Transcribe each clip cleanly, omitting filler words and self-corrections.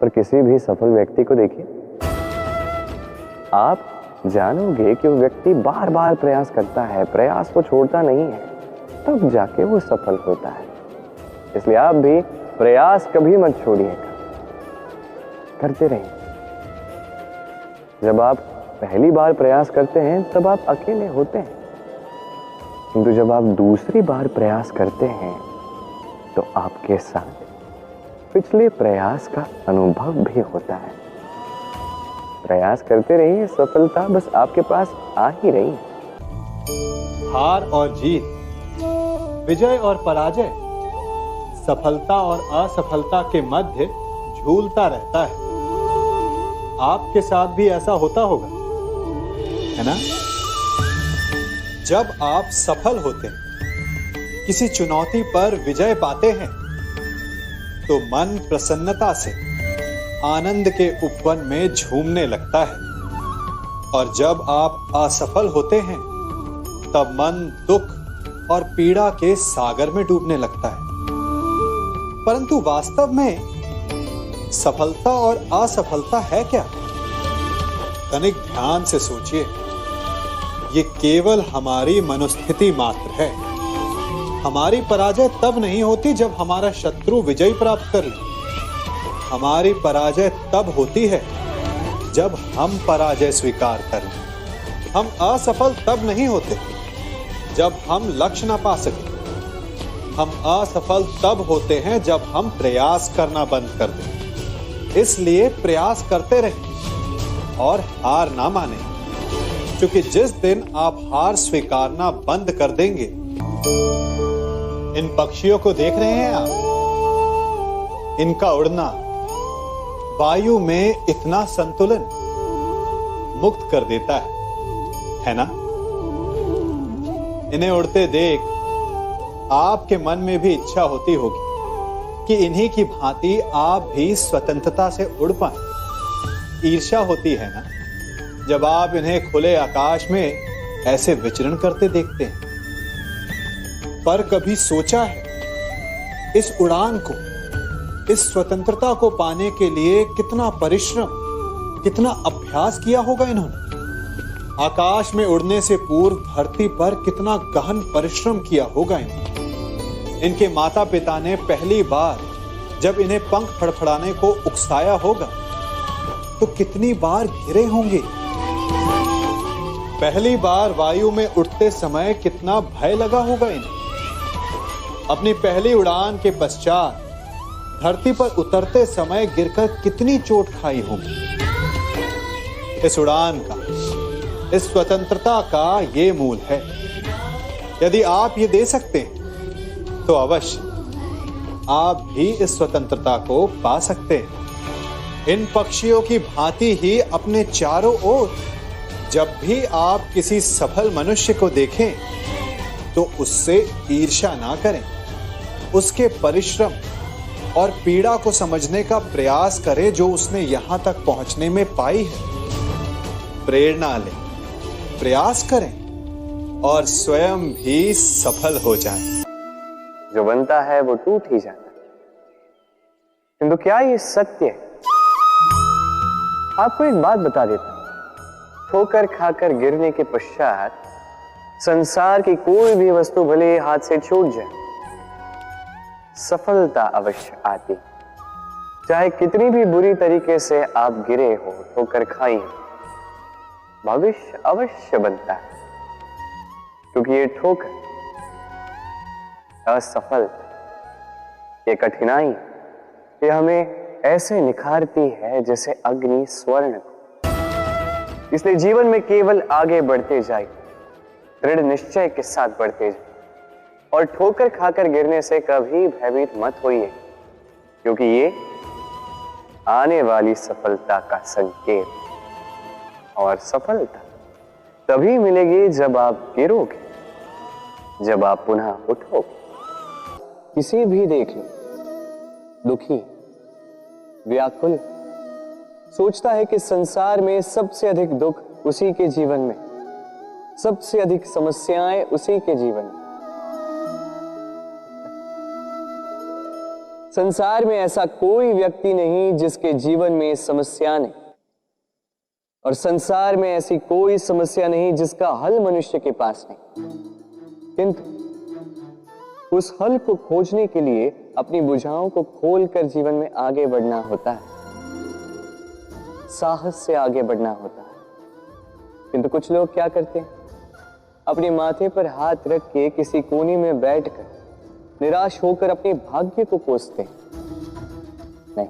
पर किसी भी सफल व्यक्ति को देखिए, आप जानोगे कि वो व्यक्ति बार बार प्रयास करता है, प्रयास को छोड़ता नहीं है, तब जाके वो सफल होता है। इसलिए आप भी प्रयास कभी मत छोड़िएगा, करते रहिए। जब आप पहली बार प्रयास करते हैं तब आप अकेले होते हैं, किंतु जब आप दूसरी बार प्रयास करते हैं तो आपके साथ पिछले प्रयास का अनुभव भी होता है। प्रयास करते रहिए, सफलता बस आपके पास आ ही रही है। हार और जीत, विजय और पराजय, सफलता और असफलता के मध्य झूलता रहता है। आपके साथ भी ऐसा होता होगा, है ना? जब आप सफल होते हैं, किसी चुनौती पर विजय पाते हैं, तो मन प्रसन्नता से आनंद के उपवन में झूमने लगता है। और जब आप असफल होते हैं, तब मन दुख और पीड़ा के सागर में डूबने लगता है। परंतु वास्तव में सफलता और असफलता है क्या? तनिक ध्यान से सोचिए। ये केवल हमारी मनोस्थिति मात्र है। हमारी पराजय तब नहीं होती जब हमारा शत्रु विजय प्राप्त कर ले। हमारी पराजय तब होती है जब हम पराजय स्वीकार कर लें। हम असफल तब नहीं होते जब हम लक्ष्य ना पा सके। हम असफल तब होते हैं जब हम प्रयास करना बंद कर दें। इसलिए प्रयास करते रहें और हार ना माने, क्योंकि जिस दिन आप हार स्वीकारना बंद कर देंगे, इन पक्षियों को देख रहे हैं आप, इनका उड़ना वायु में इतना संतुलन मुक्त कर देता है ना? इन्हें उड़ते देख आपके मन में भी इच्छा होती होगी कि इन्हीं की भांति आप भी स्वतंत्रता से उड़ पाएं। ईर्ष्या होती है ना, जब आप इन्हें खुले आकाश में ऐसे विचरण करते देखते हैं। पर कभी सोचा है, इस उड़ान को, इस स्वतंत्रता को पाने के लिए कितना परिश्रम, कितना अभ्यास किया होगा इन्होंने? आकाश में उड़ने से पूर्व धरती पर कितना गहन परिश्रम किया होगा इन्होंने। इनके माता पिता ने पहली बार जब इन्हें पंख फड़फड़ाने को उकसाया होगा, तो कितनी बार गिरे होंगे। पहली बार वायु में उड़ते समय कितना भय लगा होगा इन्हें। अपनी पहली उड़ान के पश्चात धरती पर उतरते समय गिरकर कितनी चोट खाई होगी। इस उड़ान का, इस स्वतंत्रता का ये मूल है। यदि आप ये दे सकते हैं, तो अवश्य आप भी इस स्वतंत्रता को पा सकते हैं। इन पक्षियों की भांति ही अपने चारों ओर जब भी आप किसी सफल मनुष्य को देखें, तो उससे ईर्ष्या ना करें। उसके परिश्रम और पीड़ा को समझने का प्रयास करें जो उसने यहां तक पहुंचने में पाई है। प्रेरणा लें, प्रयास करें और स्वयं भी सफल हो जाएं। जो बनता है वो टूट ही जाता है, किंतु क्या ये सत्य है? आपको एक बात बता देता हूं, ठोकर खाकर गिरने के पश्चात संसार की कोई भी वस्तु भले हाथ से छूट जाए, सफलता अवश्य आती। चाहे कितनी भी बुरी तरीके से आप गिरे हो, ठोकर खाई हो, भविष्य अवश्य बनता है। क्योंकि ये ठोकर, असफल, ये कठिनाई, ये हमें ऐसे निखारती है जैसे अग्नि स्वर्ण को। इसलिए जीवन में केवल आगे बढ़ते जाइए, दृढ़ निश्चय के साथ बढ़ते जाइए, और ठोकर खाकर गिरने से कभी भयभीत मत होइए, क्योंकि ये आने वाली सफलता का संकेत। और सफलता तभी मिलेगी जब आप गिरोगे, जब आप पुनः उठोगे। किसी भी देख लो, दुखी, व्याकुल, सोचता है कि संसार में सबसे अधिक दुख उसी के जीवन में, सबसे अधिक समस्याएं उसी के जीवन में। संसार में ऐसा कोई व्यक्ति नहीं जिसके जीवन में समस्या नहीं, और संसार में ऐसी कोई समस्या नहीं जिसका हल मनुष्य के पास नहीं। किंतु उस हल को खोजने के लिए अपनी भुजाओं को खोलकर जीवन में आगे बढ़ना होता है, साहस से आगे बढ़ना होता है। किंतु कुछ लोग क्या करते हैं, अपने माथे पर हाथ रख के किसी कोने में बैठकर निराश होकर अपने भाग्य को कोसते हैं। नहीं,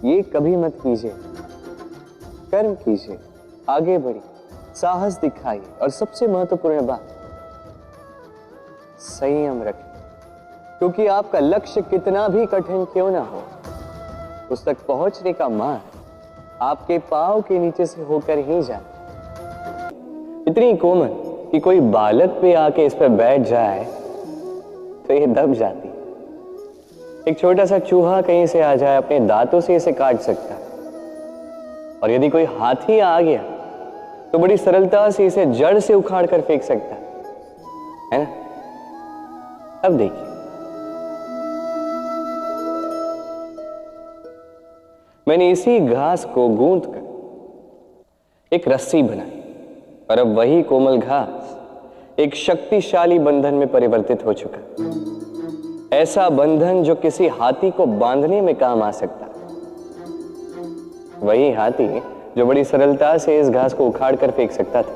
ये कभी मत कीजिए। कर्म कीजिए, आगे बढ़िए, साहस दिखाइए, और सबसे महत्वपूर्ण बात, संयम रखें। क्योंकि आपका लक्ष्य कितना भी कठिन क्यों ना हो, उस तक पहुंचने का मार्ग आपके पांव के नीचे से होकर ही जाए। इतनी कोमल कि कोई बालक भी आके इस पर बैठ जाए तो ये दब जाती है। एक छोटा सा चूहा कहीं से आ जाए, अपने दांतों से इसे काट सकता है, और यदि कोई हाथी आ गया तो बड़ी सरलता से इसे जड़ से उखाड़ कर फेंक सकता है ना? अब देखिए, मैंने इसी घास को गूंथ कर एक रस्सी बनाई, और अब वही कोमल घास एक शक्तिशाली बंधन में परिवर्तित हो चुका। ऐसा बंधन जो किसी हाथी को बांधने में काम आ सकता। वही हाथी जो बड़ी सरलता से इस घास को उखाड़ कर फेंक सकता था।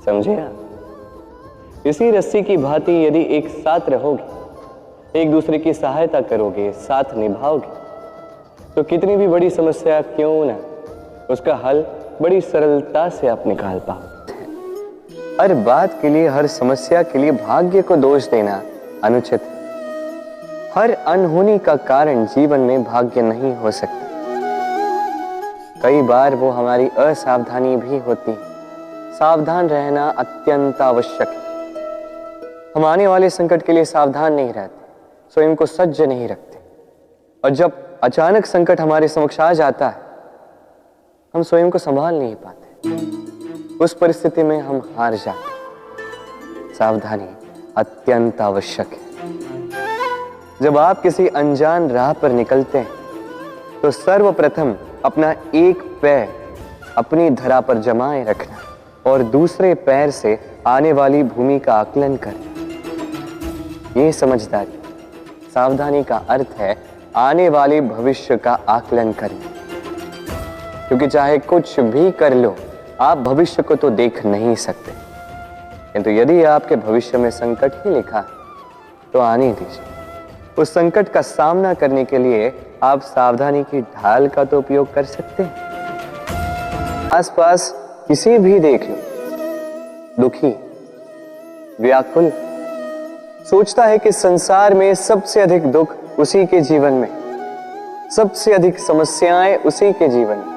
समझे आप? इसी रस्सी की भांति यदि एक साथ रहोगे, एक दूसरे की सहायता करोगे, साथ निभाओगे, तो कितनी भी बड़ी समस्या क्यों ना, उसका हल बड़ी सरलता से आप निकाल पाओ। हर बात के लिए, हर समस्या के लिए भाग्य को दोष देना अनुचित है। हर अनहोनी का कारण जीवन में भाग्य नहीं हो सकता। कई बार वो हमारी असावधानी भी होती है। सावधान रहना अत्यंत आवश्यक है। हम आने वाले संकट के लिए सावधान नहीं रहते, स्वयं को सज्ज नहीं रखते, और जब अचानक संकट हमारे समक्ष आ जाता है, हम स्वयं को संभाल नहीं पाते। उस परिस्थिति में हम हार जाते। सावधानी अत्यंत आवश्यक है। जब आप किसी अनजान राह पर निकलते हैं तो सर्वप्रथम अपना एक पैर अपनी धरा पर जमाए रखना और दूसरे पैर से आने वाली भूमि का आकलन करना। ये समझदारी, सावधानी का अर्थ है आने वाले भविष्य का आकलन करना। क्योंकि चाहे कुछ भी कर लो, आप भविष्य को तो देख नहीं सकते, किंतु यदि आपके भविष्य में संकट ही लिखा है तो आने दीजिए। उस संकट का सामना करने के लिए आप सावधानी की ढाल का तो उपयोग कर सकते हैं। आसपास किसी भी देख लो, दुखी, व्याकुल, सोचता है कि संसार में सबसे अधिक दुख उसी के जीवन में, सबसे अधिक समस्याएं उसी के जीवन में।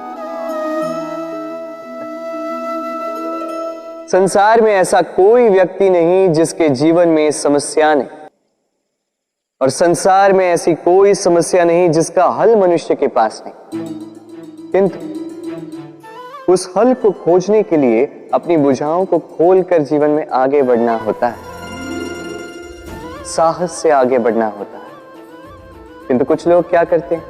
संसार में ऐसा कोई व्यक्ति नहीं जिसके जीवन में समस्या नहीं, और संसार में ऐसी कोई समस्या नहीं जिसका हल मनुष्य के पास नहीं। किंतु उस हल को खोजने के लिए अपनी भुजाओं को खोलकर जीवन में आगे बढ़ना होता है, साहस से आगे बढ़ना होता है। किंतु कुछ लोग क्या करते हैं,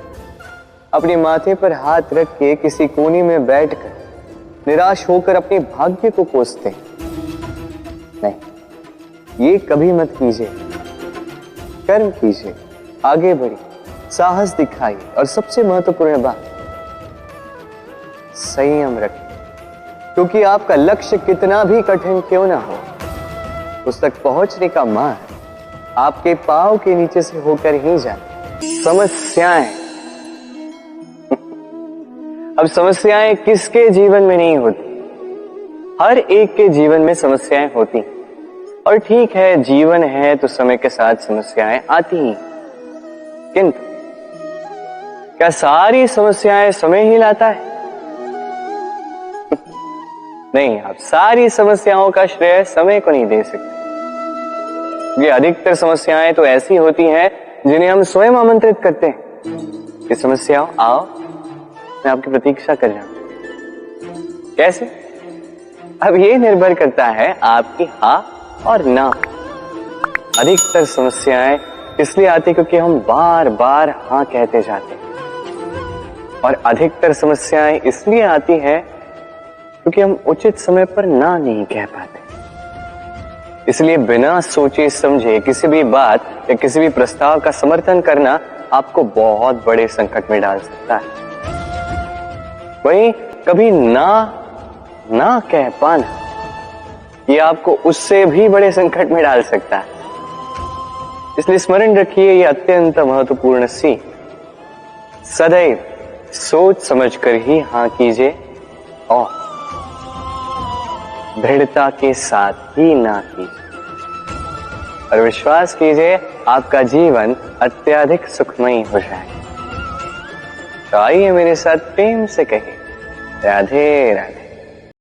अपने माथे पर हाथ रख के किसी कोने में बैठकर निराश होकर अपने भाग्य को कोसते हैं। नहीं, ये कभी मत कीजिए। कर्म कीजिए, आगे बढ़िए, साहस दिखाइए, और सबसे महत्वपूर्ण बात, संयम रखें। क्योंकि आपका लक्ष्य कितना भी कठिन क्यों ना हो, उस तक पहुंचने का मार्ग आपके पांव के नीचे से होकर ही जाए। समस्याएं अब समस्याएं किसके जीवन में नहीं होती? हर एक के जीवन में समस्याएं होती। और ठीक है, जीवन है तो समय के साथ समस्याएं आती ही। किंतु क्या सारी समस्याएं समय ही लाता है? नहीं, आप सारी समस्याओं का श्रेय समय को नहीं दे सकते। ये अधिकतर समस्याएं तो ऐसी होती हैं जिन्हें हम स्वयं आमंत्रित करते हैं कि समस्याओं आओ, मैं आपकी प्रतीक्षा कर रहा हूं। कैसे? अब ये निर्भर करता है आपकी हाँ और ना। अधिकतर समस्याएं इसलिए आती क्योंकि हम बार बार हाँ कहते जाते हैं, और अधिकतर समस्याएं इसलिए आती हैं क्योंकि हम उचित समय पर ना नहीं कह पाते। इसलिए बिना सोचे समझे किसी भी बात या किसी भी प्रस्ताव का समर्थन करना आपको बहुत बड़े संकट में डाल सकता है। वहीं कभी ना कह पाना ये आपको उससे भी बड़े संकट में डाल सकता है। इसलिए स्मरण रखिए, ये अत्यंत महत्वपूर्ण सीख, सदैव सोच समझकर ही हाँ कीजिए और दृढ़ता के साथ ही ना कीजिए, और विश्वास कीजिए आपका जीवन अत्यधिक सुखमयी हो जाएगा। तो आइए मेरे साथ प्रेम से कहिए, राधे राधे।